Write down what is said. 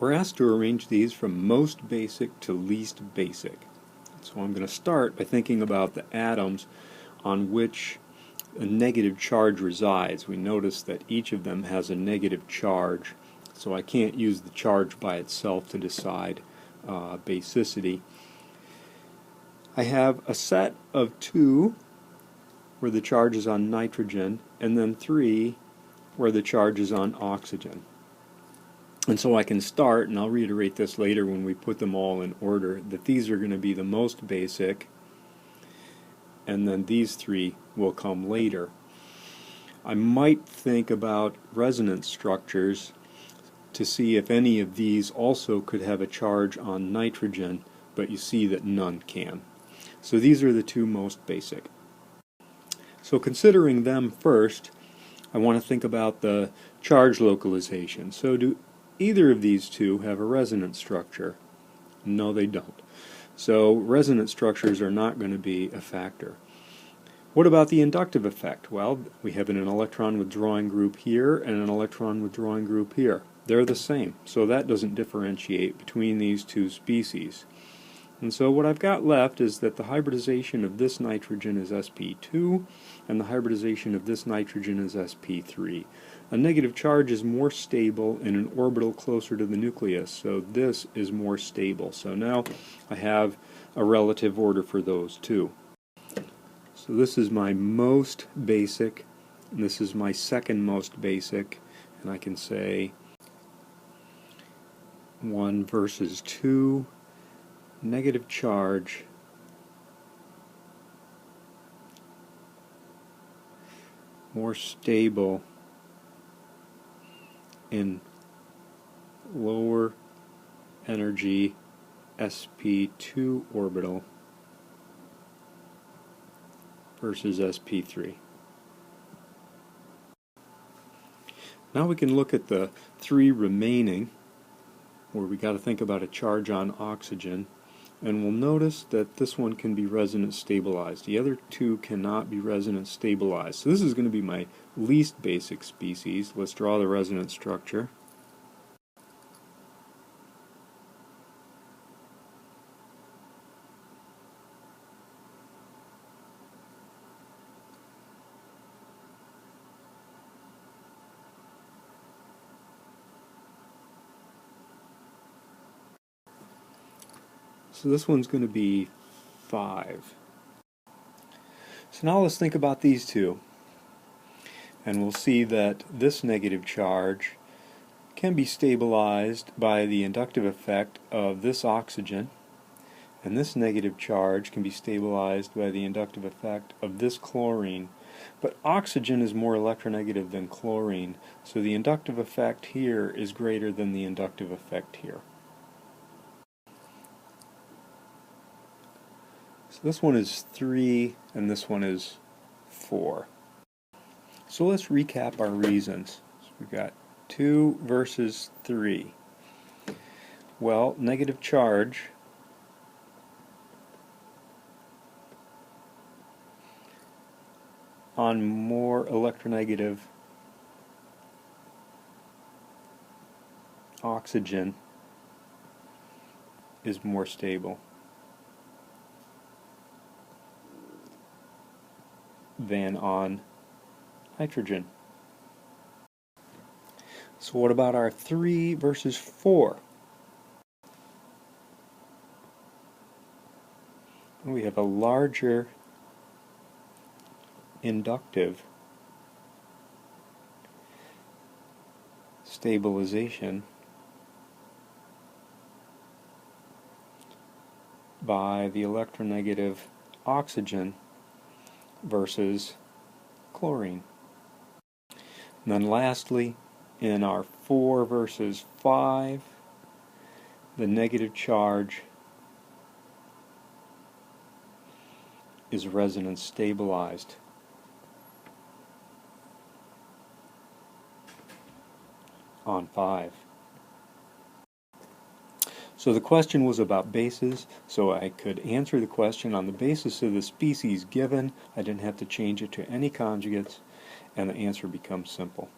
We're asked to arrange these from most basic to least basic. So I'm going to start by thinking about the atoms on which a negative charge resides. We notice that each of them has a negative charge, so I can't use the charge by itself to decide basicity. I have a set of 2 where the charge is on nitrogen, and then 3 where the charge is on oxygen. And so I can start, and I'll reiterate this later when we put them all in order, that these are going to be the most basic, and then these 3 will come later. I might think about resonance structures to see if any of these also could have a charge on nitrogen, but you see that none can. So these are the 2 most basic. So considering them first, I want to think about the charge localization. So do either of these 2 have a resonance structure? No, they don't. So resonance structures are not going to be a factor. What about the inductive effect? Well, we have an electron withdrawing group here and an electron withdrawing group here. They're the same, so that doesn't differentiate between these 2 species. And so what I've got left is that the hybridization of this nitrogen is sp2 and the hybridization of this nitrogen is sp3. A negative charge is more stable in an orbital closer to the nucleus, so this is more stable. So now I have a relative order for those 2. So this is my most basic, and this is my second most basic, and I can say 1 versus 2, negative charge, more stable in lower energy sp2 orbital versus sp3. Now we can look at the 3 remaining, where we got to think about a charge on oxygen, and we'll notice that this one can be resonance stabilized. The other 2 cannot be resonance stabilized. So this is going to be my least basic species. Let's draw the resonance structure. So this one's going to be 5. So now let's think about these 2. And we'll see that this negative charge can be stabilized by the inductive effect of this oxygen, and this negative charge can be stabilized by the inductive effect of this chlorine. But oxygen is more electronegative than chlorine, so the inductive effect here is greater than the inductive effect here. So this one is 3 and this one is 4. So let's recap our reasons. So we've got 2 versus 3. Well, negative charge on more electronegative oxygen is more stable than on nitrogen. So what about our 3 versus 4? We have a larger inductive stabilization by the electronegative oxygen versus chlorine. And then lastly, in our 4 versus 5, the negative charge is resonance stabilized. On 5. So the question was about bases, so I could answer the question on the basis of the species given. I didn't have to change it to any conjugates, and the answer becomes simple.